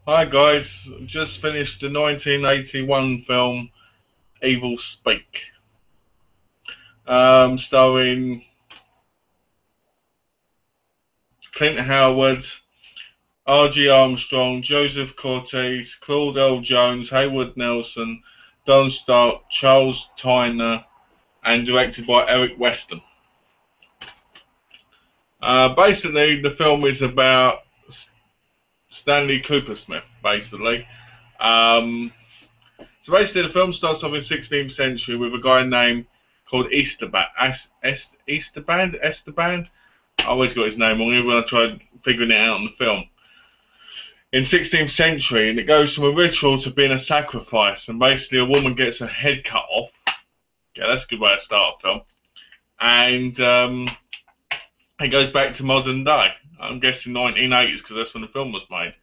Hi guys, just finished the 1981 film Evilspeak, starring Clint Howard, R.G. Armstrong, Joseph Cortez, Claude L. Jones, Hayward Nelson, Don Stark, Charles Tyner, and directed by Eric Weston. Basically, the film is about Stanley Cooper Smith, basically. Um, So basically, the film starts off in 16th century with a guy named called Esteban. I always got his name wrong even when I tried figuring it out in the film. In 16th century, and it goes from a ritual to being a sacrifice, and basically a woman gets her head cut off. Yeah, that's a good way to start a film. And it goes back to modern day. I'm guessing 1980s because that's when the film was made.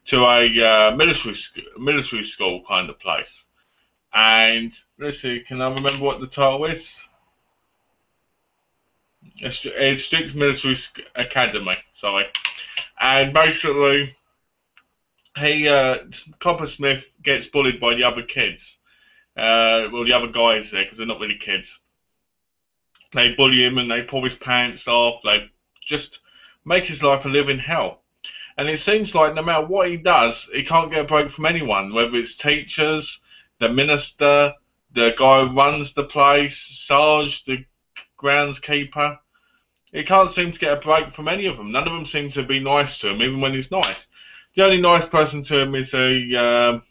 To a military school kind of place. And let's see, can I remember what the title is? It's Strict Military Academy, sorry. And basically, Copper Smith gets bullied by the other kids. Well, the other guys there, because they're not really kids. They bully him and they pull his pants off. They just make his life a living hell. And it seems like no matter what he does, he can't get a break from anyone, whether it's teachers, the minister, the guy who runs the place, Sarge, the groundskeeper. He can't seem to get a break from any of them. None of them seem to be nice to him, even when he's nice. The only nice person to him is I'm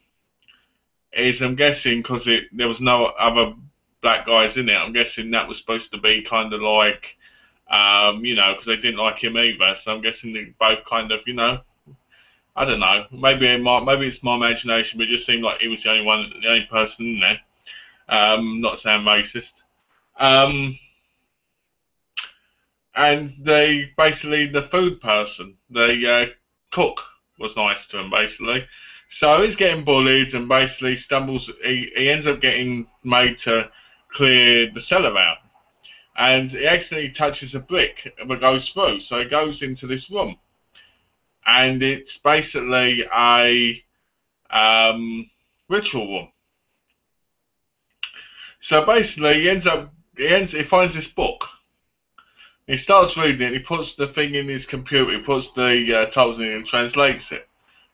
guessing, because there was no other black guys in it. I'm guessing that was supposed to be kind of like, because they didn't like him either. So I'm guessing they both kind of, I don't know. Maybe it's my imagination, but it just seemed like he was the only person in there. Not saying racist. And the food person, the cook, was nice to him basically. So he's getting bullied and basically stumbles. He ends up getting made to clear the cellar out, and he accidentally touches a brick that goes through. So he goes into this room, and it's basically a ritual room. So basically, he finds this book. He starts reading it. He puts the thing in his computer. He puts the titles in and translates it.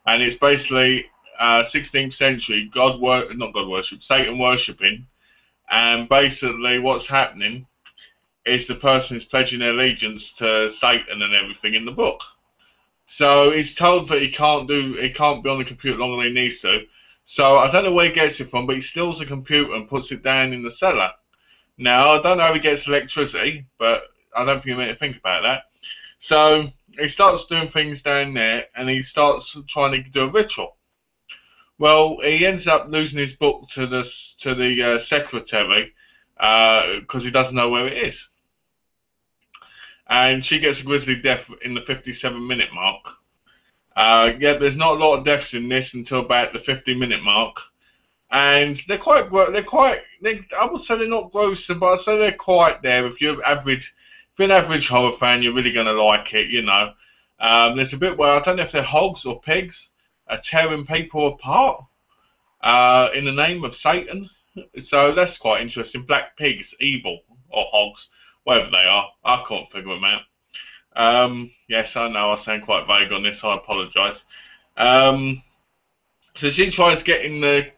And it's basically 16th century not God worship, Satan worshipping. And basically, what's happening is the person is pledging their allegiance to Satan and everything in the book. So he's told that he can't be on the computer longer than he needs to. So I don't know where he gets it from, but he steals the computer and puts it down in the cellar. Now I don't know how he gets electricity, but I don't think he meant to think about that. So he starts doing things down there, and he starts trying to do a ritual. Well, he ends up losing his book to the secretary because he doesn't know where it is. And she gets a grisly death in the 57-minute mark. There's not a lot of deaths in this until about the 50-minute mark, and I would say they're not gruesome, but I'd say they're quite there. If you're an average horror fan, you're really gonna like it. There's a bit where I don't know if they're hogs or pigs are tearing people apart in the name of Satan. So that's quite interesting. Black pigs, evil, or hogs, whatever they are. I can't figure them out. Yes, I know I sound quite vague on this. I apologise. So she tries getting the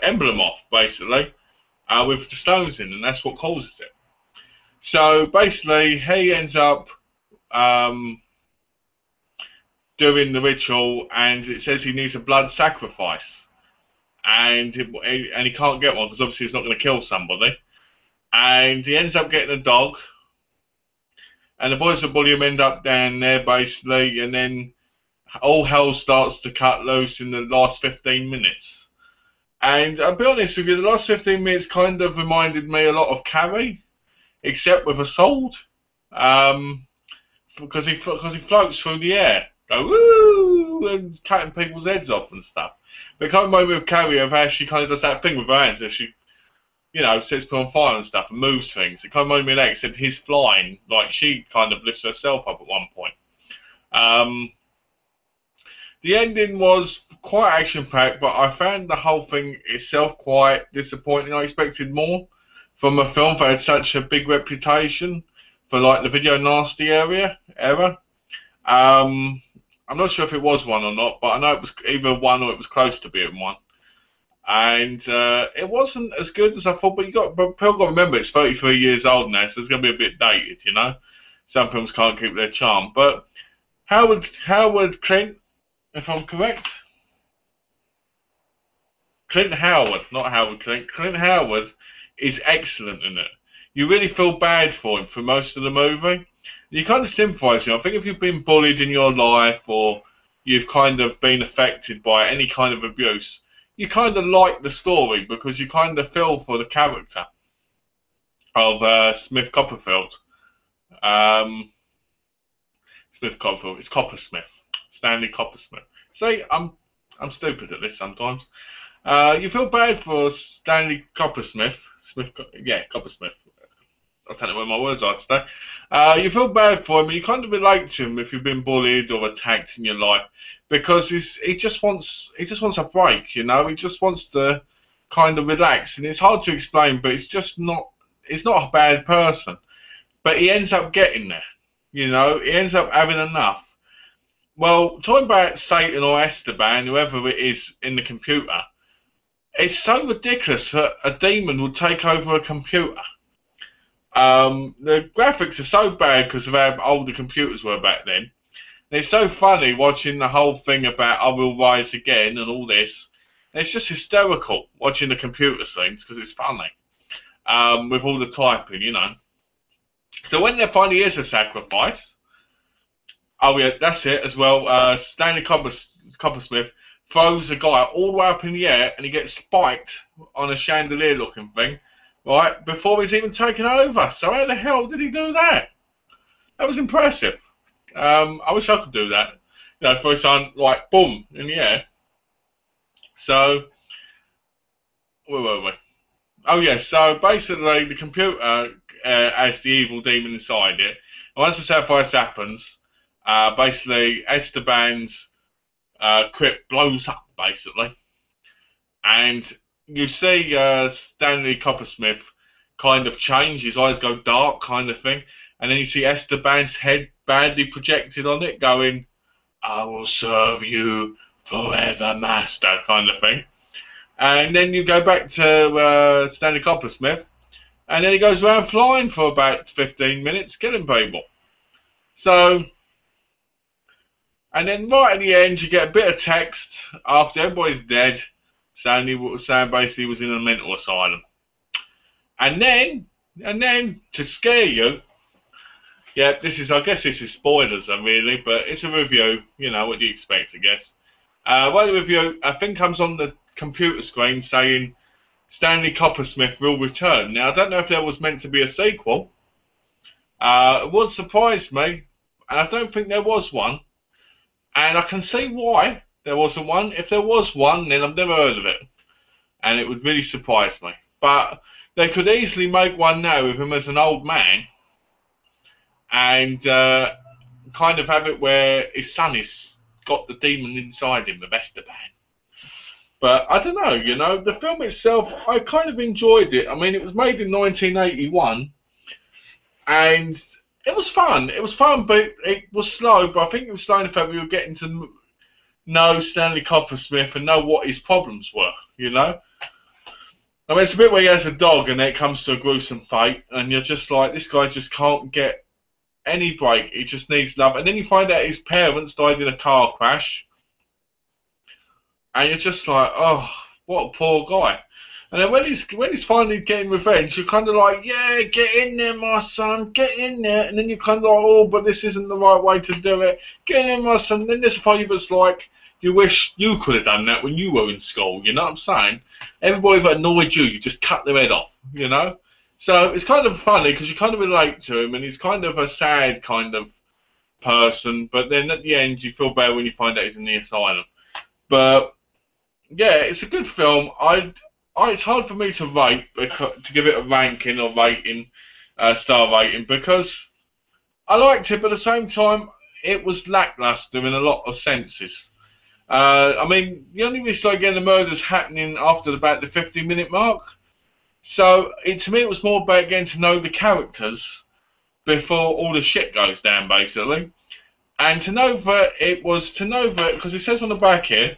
emblem off, basically, with the stones in, and that's what causes it. So basically, he ends up doing the ritual, and it says he needs a blood sacrifice, and he can't get one because obviously he's not going to kill somebody, and he ends up getting a dog, and the boys that bully him end up down there basically, and then all hell starts to cut loose in the last 15 minutes. And I'll be honest with you, the last 15 minutes kind of reminded me a lot of Carrie, except with a sword, because he floats through the air, go woo, and cutting people's heads off and stuff. But it kind of reminded me of Carrie, of how she kind of does that thing with her hands, that she, sets people on fire and stuff and moves things. It kind of reminded me of that, except he's flying, like she kind of lifts herself up at one point. The ending was quite action-packed, but I found the whole thing itself quite disappointing. I expected more from a film that had such a big reputation for like the video nasty era. Um, I'm not sure if it was one or not, but I know it was either one or it was close to being one. And it wasn't as good as I thought. But people got to remember it's 33 years old now, so it's going to be a bit dated, you know. Some films can't keep their charm. But Howard Clint, if I'm correct, Clint Howard, not Howard Clint. Clint Howard is excellent in it. You really feel bad for him for most of the movie. You kind of sympathise with him. I think if you've been bullied in your life or you've kind of been affected by any kind of abuse, you kind of like the story because you kind of feel for the character of Smith Copperfield. Um, Smith Copperfield. It's Coppersmith. Stanley Coppersmith. See, I'm stupid at this sometimes. You feel bad for Stanley Coppersmith. Coppersmith. I don't know where my words are today. You feel bad for him, and you kind of relate to him if you've been bullied or attacked in your life, because he just wants a break, you know. He just wants to kind of relax, and it's hard to explain, but he's not a bad person, but he ends up getting there, you know. He ends up having enough. Well, talking about Satan or Esteban, whoever it is in the computer, it's so ridiculous that a demon would take over a computer. The graphics are so bad because of how old the computers were back then. And it's so funny watching the whole thing about I will rise again and all this. And it's just hysterical watching the computer scenes because it's funny with all the typing, you know. So when there finally is a sacrifice, oh yeah, that's it as well. Stanley Coppersmith throws a guy all the way up in the air and he gets spiked on a chandelier-looking thing. Right, before he's even taken over. So how the hell did he do that? That was impressive. I wish I could do that. You know, for someone like boom in the air. So where were we? Oh yeah, so basically the computer has the evil demon inside it. And once the sacrifice happens, basically Esteban's crypt blows up basically. And you see Stanley Coppersmith kind of change, his eyes go dark kind of thing, and then you see Esteban's head badly projected on it going, I will serve you forever, master, kind of thing. And then you go back to Stanley Coppersmith, and then he goes around flying for about 15 minutes, killing people. So, and then right at the end you get a bit of text after everybody's dead, saying basically he was in a mental asylum. And then to scare you, yeah, I guess this is spoilers really, but it's a review, you know, what do you expect, I guess. Well, the review, a thing comes on the computer screen saying Stanley Coppersmith will return. Now, I don't know if there was meant to be a sequel. It would surprise me, and I don't think there was one. And I can see why there wasn't one. If there was one, then I've never heard of it. And it would really surprise me. But they could easily make one now with him as an old man. And kind of have it where his son has got the demon inside him of Esteban. But I don't know, you know. The film itself, I kind of enjoyed it. I mean, it was made in 1981. And it was fun. It was fun, but it was slow. But I think it was slow in the fact we were getting to know Stanley Coppersmith and know what his problems were, you know? I mean, it's a bit where he has a dog and then it comes to a gruesome fate and you're just like, this guy just can't get any break. He just needs love. And then you find out his parents died in a car crash and you're just like, oh, what a poor guy. And then when he's finally getting revenge, you're kind of like, yeah, get in there, my son, get in there. And then you're kind of like, oh, but this isn't the right way to do it. Get in there, my son. And then there's a part that's like, you wish you could have done that when you were in school, you know what I'm saying? Everybody that annoyed you, you just cut their head off, you know? So it's kind of funny because you kind of relate to him and he's kind of a sad kind of person, but then at the end you feel bad when you find out he's in the asylum. But yeah, it's a good film. It's hard for me to rate, to give it a ranking or rating, star rating, because I liked it, but at the same time it was lackluster in a lot of senses. I mean, you only really start getting the murders happening after about the 50-minute mark. So to me, it was more about getting to know the characters before all the shit goes down, basically. And to know that, because it says on the back here,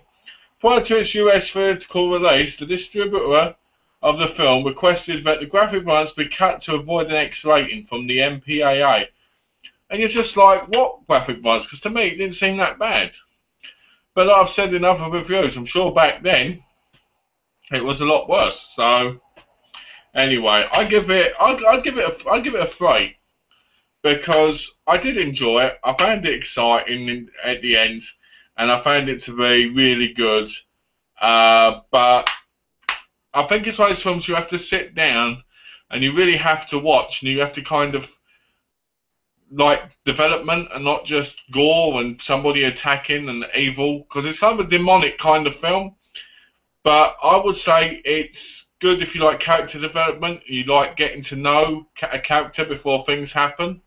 prior to its US theatrical release, the distributor of the film requested that the graphic violence be cut to avoid an X rating from the MPAA. And you're just like, what graphic violence? Because to me, it didn't seem that bad. But like I've said in other reviews, I'm sure back then it was a lot worse. So anyway, I'd give it a 3 because I did enjoy it. I found it exciting at the end, and I found it to be really good. But I think it's one of those films you have to sit down and you really have to watch, and you have to kind of like development and not just gore and somebody attacking and evil, because it's kind of a demonic kind of film. But I would say it's good if you like character development, you like getting to know a character before things happen.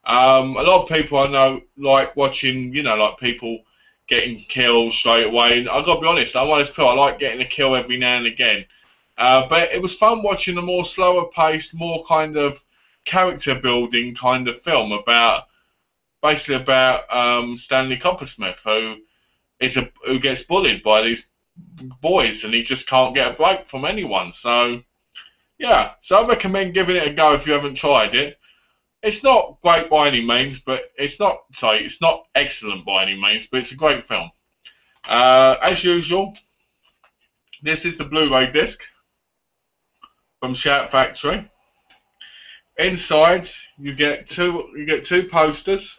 A lot of people I know like watching, like people getting killed straight away. And I've got to be honest, I'm one of those people, I like getting a kill every now and again. But it was fun watching a more slower paced, more kind of character building kind of film basically about Stanley Coppersmith, who gets bullied by these boys and he just can't get a break from anyone. So yeah, so I recommend giving it a go if you haven't tried it. It's not great by any means, but it's not excellent by any means, but it's a great film. As usual, this is the Blu-ray disc from Shout Factory. Inside, you get two posters,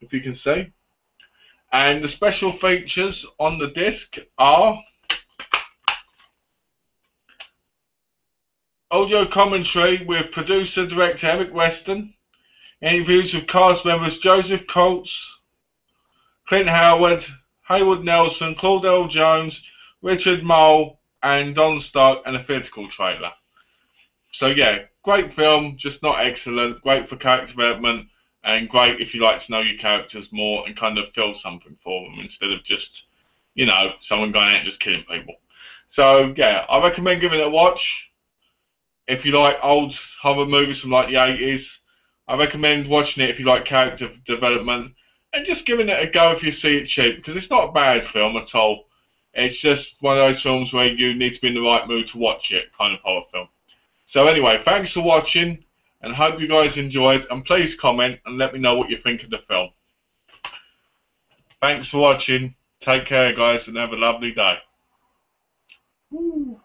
if you can see, and the special features on the disc are audio commentary with producer-director Eric Weston, interviews with cast members Joseph Coates, Clint Howard, Haywood Nelson, Claudel Jones, Richard Mole, and Don Stark, and a theatrical trailer. So yeah, great film, just not excellent. Great for character development, and great if you like to know your characters more and kind of feel something for them instead of just, someone going out and just killing people. So yeah, I recommend giving it a watch. If you like old horror movies from like the 80's, I recommend watching it if you like character development, and just giving it a go if you see it cheap, because it's not a bad film at all. It's just one of those films where you need to be in the right mood to watch it, kind of horror film. So anyway, thanks for watching, and hope you guys enjoyed, and please comment and let me know what you think of the film. Thanks for watching, take care guys, and have a lovely day. Woo.